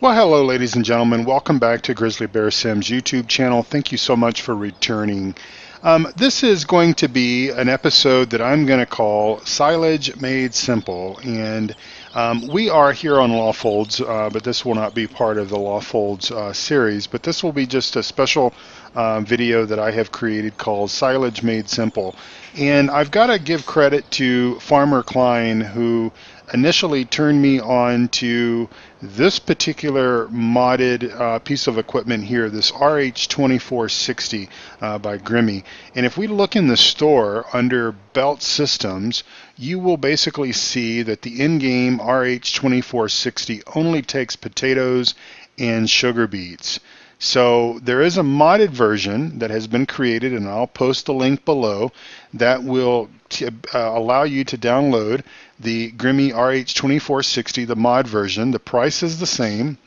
Well, hello, ladies and gentlemen. Welcome back to Grizzly Bear Sim's YouTube channel. Thank you so much for returning. This is going to be an episode that I'm going to call Silage Made Simple. And we are here on Lawfolds, but this will not be part of the Lawfolds series. But this will be just a special video that I have created called Silage Made Simple. And I've got to give credit to Farmer Klein, who initially turned me on to this particular modded piece of equipment here, this RH2460 by Grimmy. And if we look in the store under Belt Systems, you will basically see that the in-game RH2460 only takes potatoes and sugar beets. So there is a modded version that has been created, and I'll post the link below, that will allow you to download the Grimmy RH2460, the mod version. The price is the same,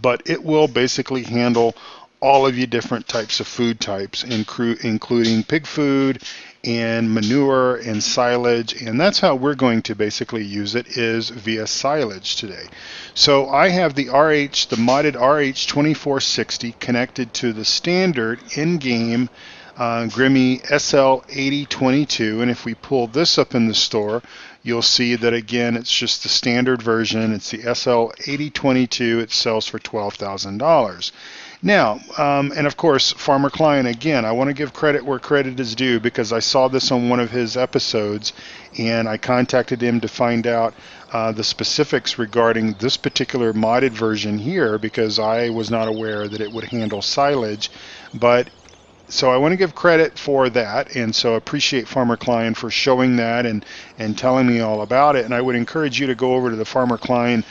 but it will basically handle all of your different types of food types, including pig food and manure and silage, and that's how we're going to basically use it, is via silage today. So I have the modded RH2460 connected to the standard in-game Grimmy SL8022, and if we pull this up in the store, you'll see that again it's just the standard version. It's the SL8022. It sells for $12,000. Now, and of course, Farmer Klein, again, I want to give credit where credit is due, because I saw this on one of his episodes and I contacted him to find out the specifics regarding this particular modded version here, because I was not aware that it would handle silage. So I want to give credit for that, and so appreciate Farmer Klein for showing that and telling me all about it. And I would encourage you to go over to the Farmer Klein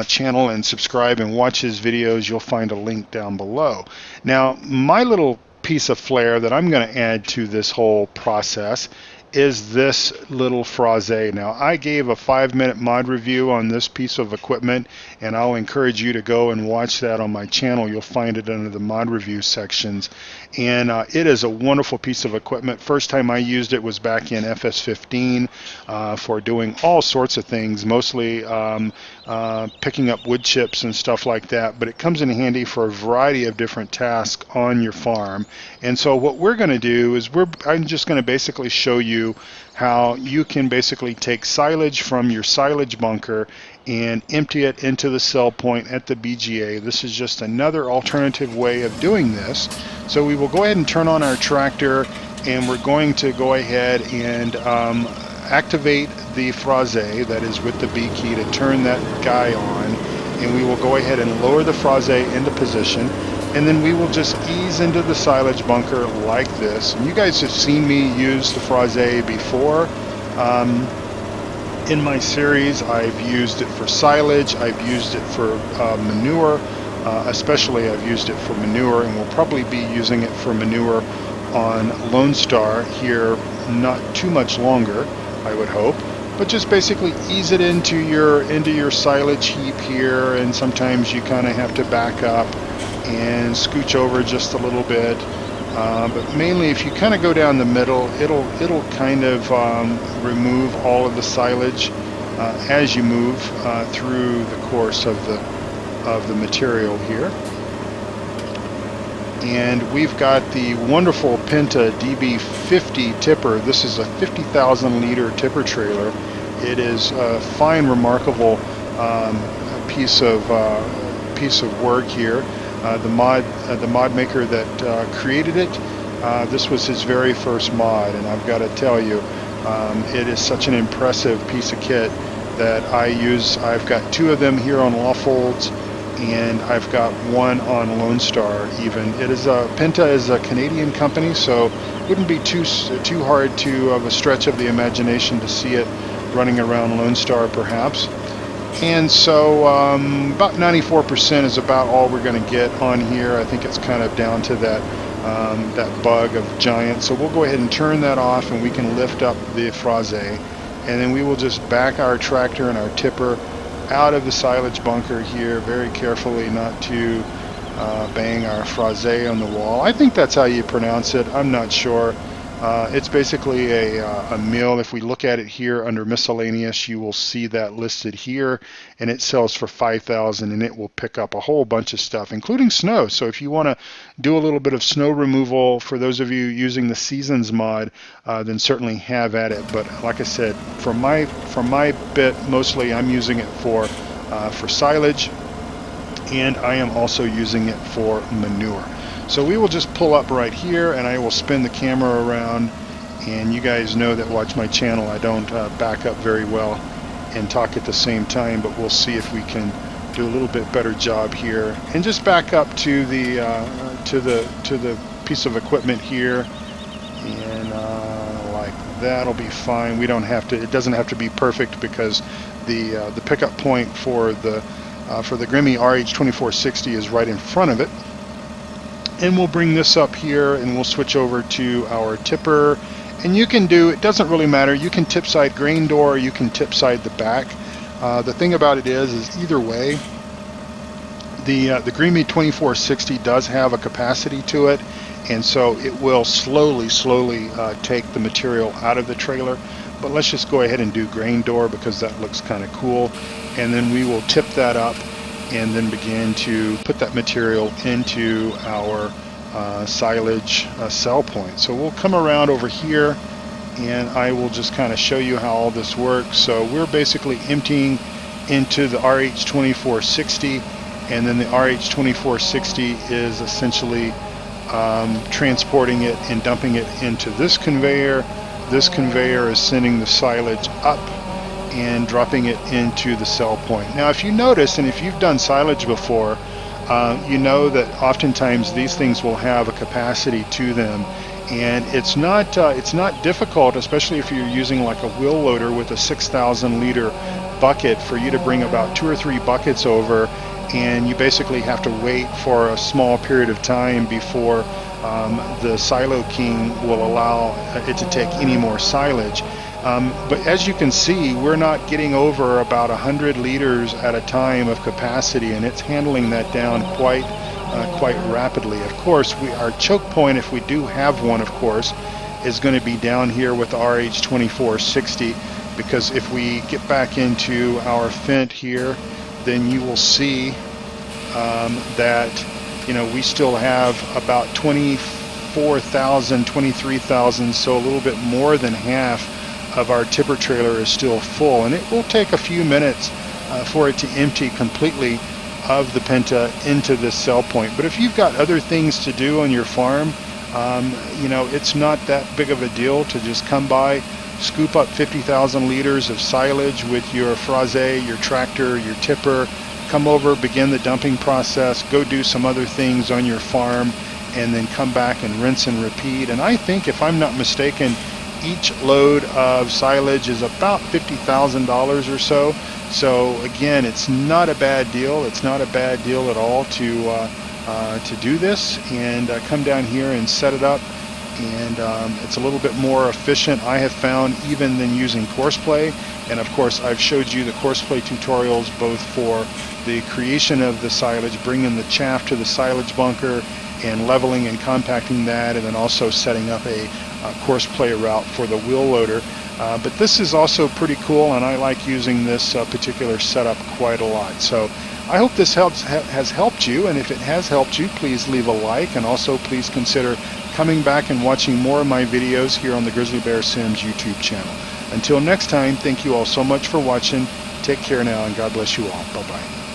channel and subscribe and watch his videos. You'll find a link down below. Now, my little piece of flair that I'm going to add to this whole process is this little Frase. Now, I gave a 5-minute mod review on this piece of equipment, and I'll encourage you to go and watch that on my channel. You'll find it under the mod review sections, and it is a wonderful piece of equipment. First time I used it was back in FS15 for doing all sorts of things, mostly picking up wood chips and stuff like that, but it comes in handy for a variety of different tasks on your farm. And so what we're going to do is I'm just going to basically show you how you can basically take silage from your silage bunker and empty it into the sell point at the BGA. This is just another alternative way of doing this. So we will go ahead and turn on our tractor, and we're going to go ahead and activate the Frase, that is with the B key, to turn that guy on, and we will go ahead and lower the Frase into position, and then we will just ease into the silage bunker like this. And you guys have seen me use the Frase before. In my series, I've used it for silage, I've used it for manure, especially I've used it for manure, and we'll probably be using it for manure on Lone Star here not too much longer, I would hope. But just basically ease it into your silage heap here, and sometimes you kind of have to back up and scooch over just a little bit. But mainly, if you kind of go down the middle, it'll kind of remove all of the silage as you move through the course of the material here. And we've got the wonderful Penta DB50 tipper. This is a 50,000 liter tipper trailer. It is a fine, remarkable piece of work here. The mod maker that created it, this was his very first mod, and I've got to tell you, it is such an impressive piece of kit that I use. I've got 2 of them here on Lawfolds, and I've got 1 on Lone Star even. Penta is a Canadian company, so it wouldn't be too hard of a stretch of the imagination to see it running around Lone Star perhaps. And so about 94% is about all we're going to get on here. I think it's kind of down to that bug of giant. So we'll go ahead and turn that off, and we can lift up the Frase, and then we will just back our tractor and our tipper out of the silage bunker here very carefully, not to bang our Frase on the wall. I think that's how you pronounce it. I'm not sure. It's basically a mill. If we look at it here under miscellaneous, you will see that listed here, and it sells for $5,000, and it will pick up a whole bunch of stuff, including snow. So if you want to do a little bit of snow removal, for those of you using the Seasons mod, then certainly have at it. But like I said, for my bit, mostly I'm using it for silage, and I am also using it for manure. So we will just pull up right here, and I will spin the camera around, and you guys know that watch my channel, I don't back up very well and talk at the same time, but we'll see if we can do a little bit better job here. And just back up to the piece of equipment here, and like that'll be fine. We don't have to, it doesn't have to be perfect, because the pickup point for the Grimme RH2460 is right in front of it. And we'll bring this up here, and we'll switch over to our tipper. And you can do, it doesn't really matter, you can tip side grain door, or you can tip side the back. The thing about it is either way, the Grimme 2460 does have a capacity to it, and so it will slowly take the material out of the trailer. But let's just go ahead and do grain door, because that looks kind of cool. And then we will tip that up, and then begin to put that material into our silage sell point. So we'll come around over here, and I will just kind of show you how all this works. So we're basically emptying into the RH2460, and then the RH2460 is essentially transporting it and dumping it into this conveyor. This conveyor is sending the silage up and dropping it into the sell point. Now, if you notice, and if you've done silage before, you know that oftentimes these things will have a capacity to them, and it's not difficult, especially if you're using like a wheel loader with a 6,000 liter bucket, for you to bring about 2 or 3 buckets over, and you basically have to wait for a small period of time before the Silo King will allow it to take any more silage. But as you can see, we're not getting over about 100 liters at a time of capacity, and it's handling that down quite rapidly. Of course, our choke point, if we do have one, of course, is going to be down here with the RH2460, because if we get back into our Fendt here, then you will see that we still have about 24,000, 23,000, so a little bit more than half of our tipper trailer is still full, and it will take a few minutes for it to empty completely of the Penta into this sell point. But if you've got other things to do on your farm, it's not that big of a deal to just come by, scoop up 50,000 liters of silage with your Frase, your tractor, your tipper, come over, begin the dumping process, go do some other things on your farm, and then come back and rinse and repeat. And I think, if I'm not mistaken, each load of silage is about $50,000 or so. So again, it's not a bad deal. It's not a bad deal at all to do this and come down here and set it up. And it's a little bit more efficient, I have found, even than using courseplay. And of course, I've showed you the courseplay tutorials, both for the creation of the silage, bringing the chaff to the silage bunker and leveling and compacting that, and then also setting up a courseplay route for the wheel loader. But this is also pretty cool, and I like using this particular setup quite a lot. So I hope this has helped you, and if it has helped you, please leave a like, and also please consider coming back and watching more of my videos here on the Grizzly Bear Sims YouTube channel. Until next time, thank you all so much for watching. Take care now, and God bless you all. Bye-bye.